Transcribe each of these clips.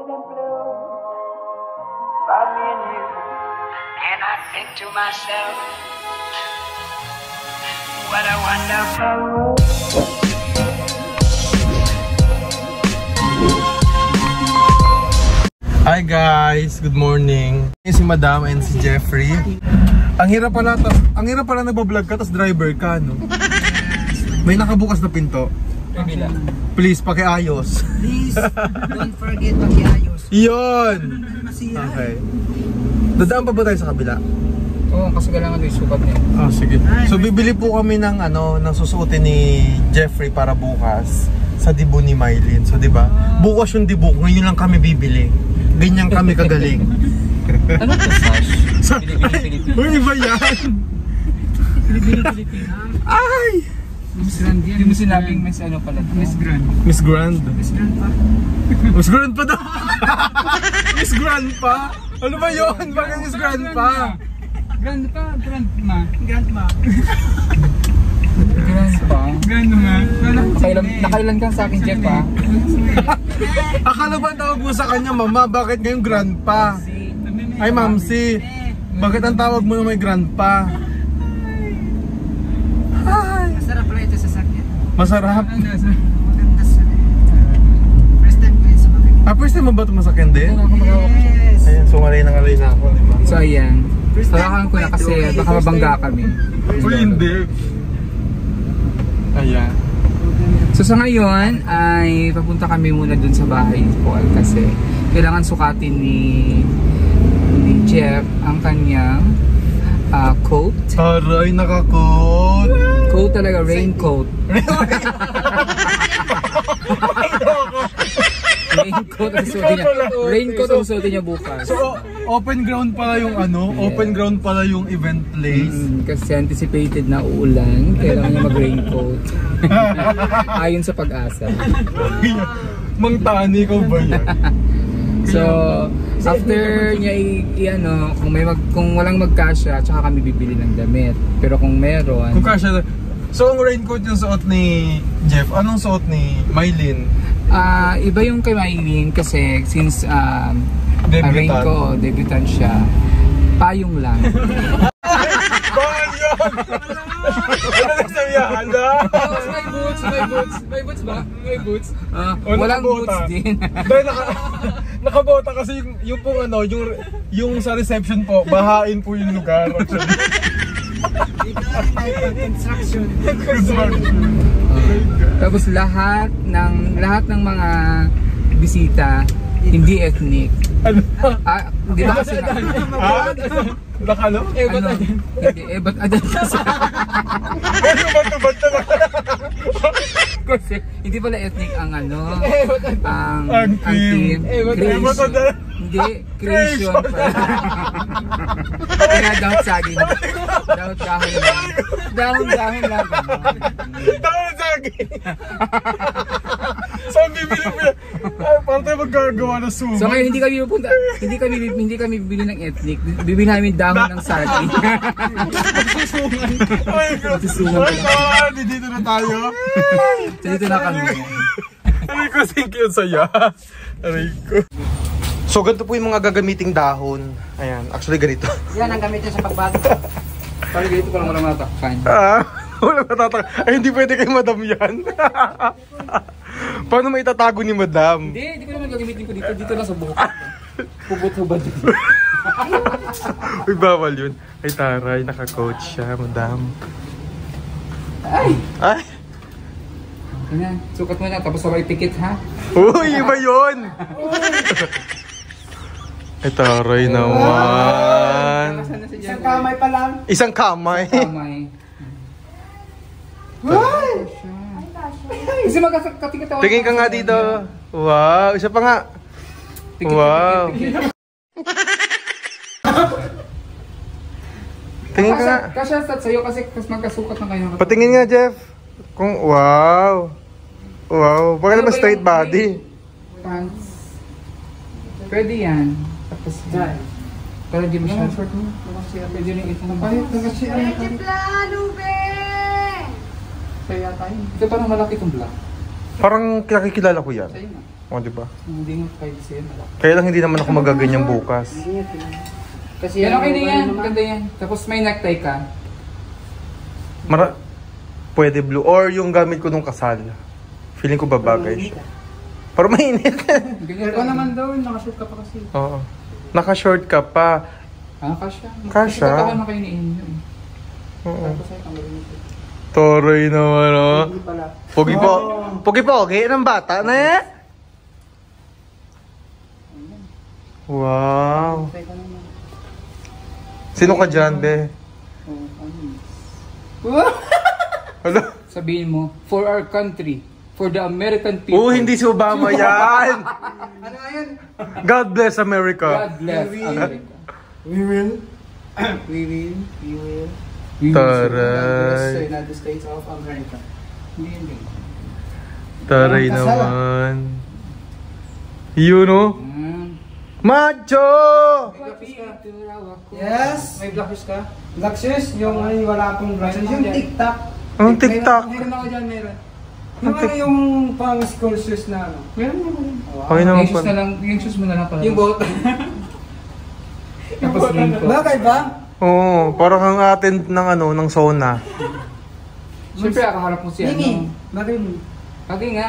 and blue for me and you. And I think to myself, what a wonderful world. Hi guys, good morning. Si Madam and si Jeffrey. Ang hirap pala nagbablog ka tapos driver ka, no? May nakabukas na pinto. Please, pakiayos. Please, don't forget pakiayos. Yun! Okay. Dadaan pa ba tayo sa kabila? Oo, kasi kailangan yung sukat niya. Oh, sige. So bibili po kami ng ng susuotin ni Jeffrey para bukas sa debut ni Mylene. So 'di ba? Bukas yung debut, ngayon lang kami bibili. Ganyan kami kagaling. Ano to, Sash? Uy, iba yan! Pilipina. Ay! Miss Grand yan. Hindi mo sinabing Miss ano pala? Miss Grand. Miss Grand. Miss Grand pa. Miss Grand pa daw! Miss Grand pa? Ano ba yun? Bakit Miss Grand pa? Grand pa? Grandma. Grandma. Grandma. Nakailan ka sa akin, Jeff, ha? Akala ba tawag mo sa kanya, Mama? Bakit ngayong grandpa? Ay, Mamsi. Bakit ang tawag mo na may grandpa? Ay. Masarap pala ito sa sakyan. Masarap? Maganda sa first time ko yun sa makikita. First time mo ba ito masakyan din? Yes. Ayan, sumalay na ako, diba? So ayan, hawakan ko na kasi baka mabangga kami. Uy, hindi. Ayan. So sa ngayon ay papunta kami muna dun sa bahay ni Paul kasi kailangan sukatin ni Jeff ang kanyang coat. Aray, naka-coat. Coat talaga, raincoat. Raincoat ang suotin niya. Raincoat ang suotin niya bukas. So, open ground pala yung open ground pala yung event place. Kasi anticipated na uulan, kailangan niya mag-raincoat. Ayon sa Pag-asa. Mang Tani ko ba yan? So, after niya kung walang magkasya, tsaka kami bibili ng damit. Pero kung meron... Kung kasya, so ang raincoat yung suot ni Jeff, anong suot ni Mylene? Iba yung kay Mylene kasi since debutant siya, payong lang. Bakit yun? Ano nagsabihan na? May boots ba? May boots? Walang boots din. Dahil nakabota kasi yung pong yung sa reception po, bahain po yung lugar. Construction. Tapos lahat ng mga bisita hindi ethnic. Ano? Di ba kasi Nakalo? ba't adan kasi? Ano ba't Kasi hindi pala ethnic ang ang team. Hindi, creation pala. Kaya doubt saging. Doubt dahon lang. Dahon lang. Dahon saging. So, bibili mo yan. Para tayo magagawa ng sumo. So ngayon hindi kami bibili ng ethnic. Bibili namin dahon ng saging. Susungan. Ay, dito na tayo. So dito na kami. Aray ko, thank you saya. Aray ko. So ganito po yung mga gagamiting dahon. Ayan, actually ganito. Yan ang gamitin sa pagbago. Parang ganito ko lang walang matakpan. Walang matatak. Ay, hindi pwede kay Madam yan. Paano may itatago ni Madam? Hindi ko naman gagamitin ko dito. Dito lang sa buhok. Pupot-hubad dito. Uy, bawal yun. Ay, taray, naka-coach siya, Madam. Ay! Ay! Sukat mo na, tapos sabay pikit, ha? Uy, iba yun! Ay, taray naman. Isang kamay pa lang. Isang kamay. Ay! Kasi magkakatingin. Tingin ka nga dito. Wow, isa pa nga. Wow. Tingin ka nga. Kasya sa'yo kasi magkasukat na kayo. Patingin nga, Jeff. Wow. Wow. Bakit naman straight body? Pants. Pwede yan. Tapos dyan. Pero di mo siya. Pwede rin ito. Pwede plano, be! Kaya tayo. Ito parang malaki itong black. Parang nakikilala ko yan. Sa'yo nga. O, diba? Hindi nga kayo sa'yo. Kaya lang hindi naman ako magaganyan bukas. Kasi Yan okay na yan. Ganda yan. Tapos may necktie ka. Pwede blue. Or yung gamit ko nung kasal. Feeling ko babagay siya. Pero mainit. Ganyan ka naman daw. Nakashoot ka pa kasi. Oo. Naka-short ka pa. Kasha. Kasha? Kasi na kayo ni Inyo. Oo. Tapos ay tanggalin mo. Toroy naman, oh. Hindi pala. Pogi-pogi ng bata na eh. Wow. Teka naman. Sino ka dyan, be? Hello? Sabihin mo, for our country, for the American people. Oh, hindi si Obama yan. Ano nga yun? God bless America. God bless America. We will. We will. We will. Taray. United States of America. Hindi. Taray Kasal. naman. Yun, oh. Macho! Yes. May black shoes ka? Black shoes, yung ano, wala akong black shoes. Yung TikTok. Ang TikTok. Meron ako dyan, meron. Yung ano, yung pang school shoes na ano. Meron ako dyan. Okay naman Yung shoes pa. na lang, yung shoes mo na lang pala. Yung boat. Tapos rin ko. Bakit ba? Oo, parang kang attend ng ano, ng sauna. Siyempre, akaharap mo si Mimi. ano. Bakit mo? Lagi nga.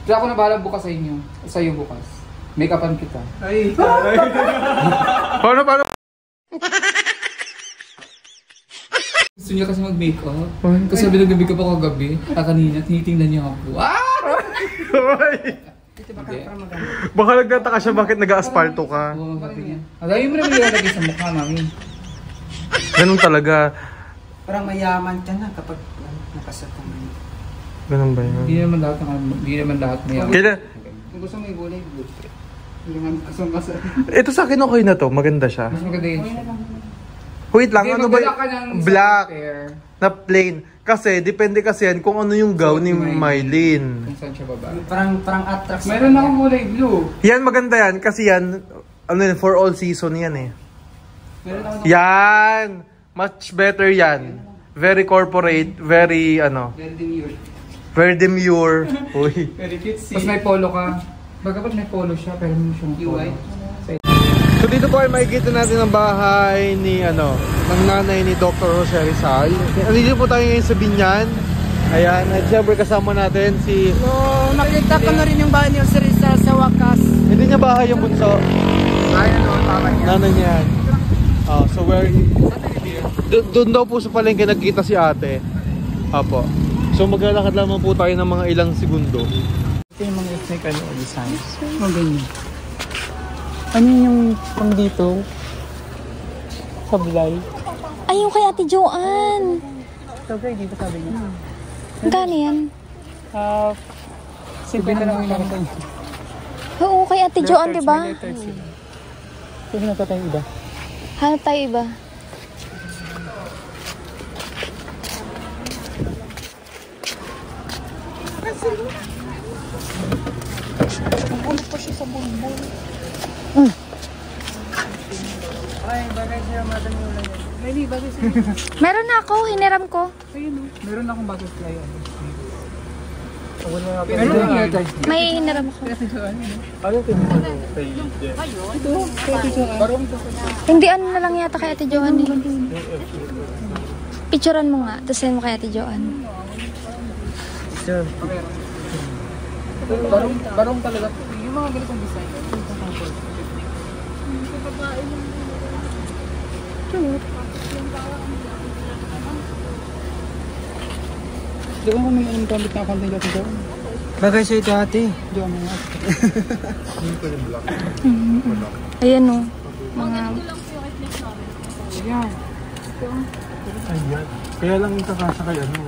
Kaya ako na bahala bukas sa inyo. Sa iyo bukas. Make-upan kita. Ay, Paano? Gusto niya kasi mag-make-up. Kasi sabi nag-make-up ako gabi. Kanina, tinitingnan niya ako. ito baka para maganda. Baka nagtataka siya bakit nag-aasfalto ka. Oo, sabi niya. Dami mo naman ilalagay sa mukha namin. Ganun talaga. Parang mayaman ka na kapag nakasat ka na. Ganun ba Hindi yun? naman lahat may Kaya, Kung gusto mo ibulay, good. Hindi naman asong kasi. ito sa akin okay na to. Maganda siya. Mas maganda yun siya. Wait lang, Hindi, ano ba magdala yun? ka ng isang Black pair na plain. Kasi, depende kasi yan kung ano yung gown ni Mylene. Kung saan siya babae. Parang attract sa Meron kanya. akong kulay blue. Yan, maganda yan. Kasi yan, ano yun, for all season yan eh. Meron ako Yan! Much better yan. Very corporate, very, ano, very demure. very demure. Uy. Very cutesy. Tapos may polo ka. Bagapag may polo siya, pero hindi siya may polo. So dito po ay makikita natin ang bahay ni ano, ng nanay ni Dr. Jose Rizal. Andito po tayo ngayon sa Binyan. Ayan, at siyempre kasama natin si... No, nakita ko na rin yung bahay ni Jose Rizal sa wakas. Hindi niya bahay yung bunso. Ay, ano, tama niya. Nanay niya yan. So where... Doon daw po sa palengke nagkita si ate. Apo. So maglalakad lamang po tayo ng mga ilang segundo. Ito yung mga ethnic ano, designs. Mga ganyan. Ano yung pang dito? Sablay. Ay, yung kay Ate Joanne. Sablay, dito sabi niya. Magkano yan? 50 na lang yung nakita niya. Oo, kay Ate Joanne, di ba? Kasi nata tayong iba. Hanap tayo iba. Ang pa siya sa bulbul. Ay, bagay siya, madam yung ulan yan. May bagay siya. Meron na ako, hiniram ko. Meron akong butterfly. Wala na Meron akong letter. May hiniram ako. Ano ito? Hindi ano na lang yata kay Ate Joanne eh. Picturean mo nga, tapos send mo kay Ate Joanne. Sure. Barong talaga. Yung mga ganitong design. Di ba may anong gamit na akong nila ito? Bagay siya ito ate. Di ba mga Ayan o. Mga... Ayan. Ayan. Kaya lang yung kakasa kay ano.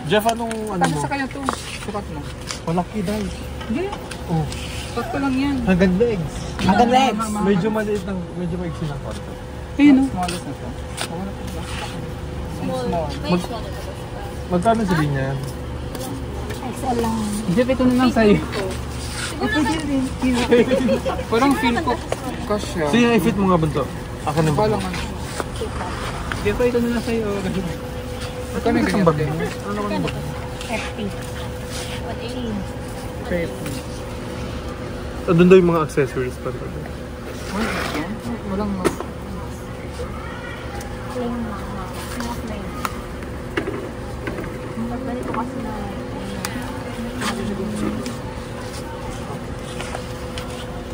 Jeff, anong ano Kasi mo? sa kanya to. Sukat mo. Malaki dahil. Hindi. Oh. Sukat ko lang yan. Hanggang legs. Hanggang legs. Medyo maliit ng, medyo maiksi ng konti. Ayun o. Smallest na to. Small. Magkano sabihin niya? Jeff, ito na lang sa'yo. Parang feel ko kasya. Sige, i-fit mo nga bunso. Ako na ba? Palang ano. Jeff, ito na lang sa'yo. Magkano yung ganyan? Ano naman ba? Doon daw yung mga accessories pa rin. Walang mas. Plain lang. Mga plain. Pag ganito kasi na...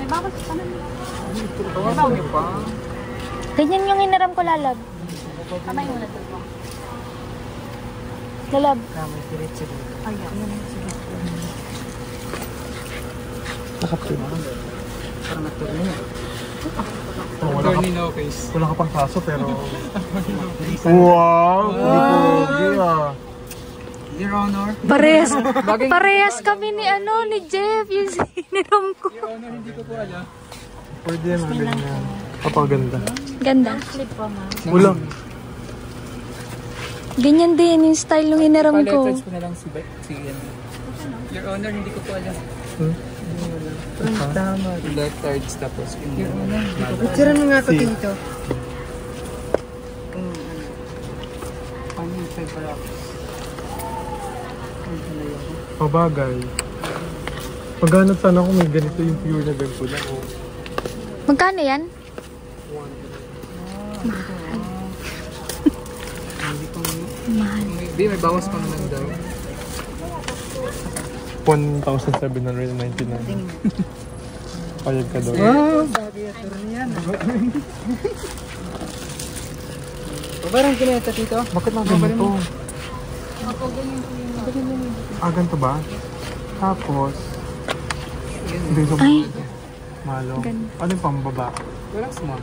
May bawas ka na. Tawagan niyo pa. Ganyan yung hinaram ko, Lalab. Kamay mo na ito po. Lalab. Ay, yan. Nakapit. Parang naturni. Wala ka, Turning no case. wala ka pang kaso pero... Wow! Hindi Your Honor. Parehas kami ni ni Jeff, yung hiniram ko. Your Honor, hindi ko po alam. Pwede yan, mga ganyan. Kapaganda. Ganda. Wala. Ganyan din yung style nung hiniram ko. Pa-letters ko na lang si Your Honor, hindi ko po alam. Tama. Letters tapos Your Honor, Picture mo nga ito dito. Ano yung fiber Pabagay. Maghanap sana kung may ganito yung pure na ganito lang. Oh. Magkano yan? Mahal. May bawas pa naman daw. 1,799. Payag ka daw. Wow, bagay ito rin yan. Parang kineta dito. Bakit na ganito? Ganito ba? Tapos, hindi sa Ay. malong. Ganito. Ano yung pambaba? Walang small.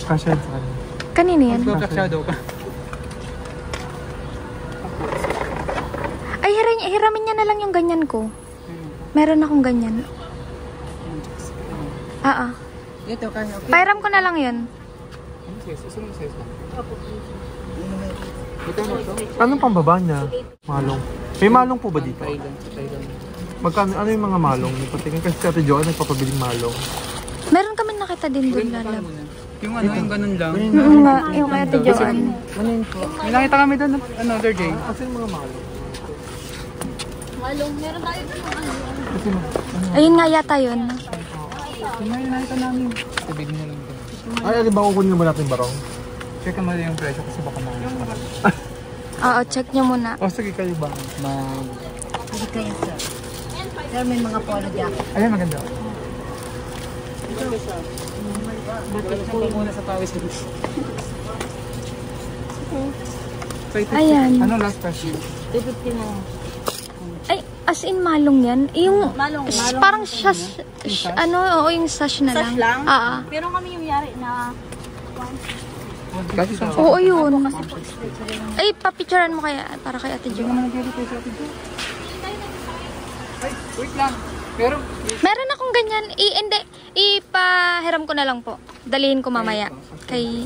Kashed sa kanya. Kanino yan? Black shadow ka. Ay, hiramin niya na lang yung ganyan ko. Meron akong ganyan. Ito kaya okay. Pairam ko na lang yun. Ano size? Gusto mo size ba? Anong pambaba niya? Malong. May malong po ba dito? Thailand. Magkano, ano yung mga malong? Patingin kasi si Ate Joanne nagpapabiling malong. Meron kami nakita din doon, Lalab. Yung ano, yung ganun lang. Nga, yung kay Ate Joanne. Ano yun po? May nakita kami doon another day. Kasi yung mga malong. Ayun nga yata yun. Yung may nakita namin. Tubig mo lang doon. Ay, di ba kukunin mo natin barong? Check mo yung presyo kasi baka mga Oo, check nyo muna. O sige, kayo ba? Hindi kayo sir. Sir, may mga polo jacket. Ayan, maganda. Bakit po muna sa pawis ko? Ayan. Ano last question? 250 na. Ay, as in malong yan. Yung Malong. parang sash, oo, yung sash na lang. Sash lang? Pero kami yung yari na Kasi sa oo, yun. Ay, papicturean mo kaya para kay Ate Jo. wait lang. Pero Meron akong ganyan. Hindi, ipahiram ko na lang po. Dalihin ko mamaya. Kay,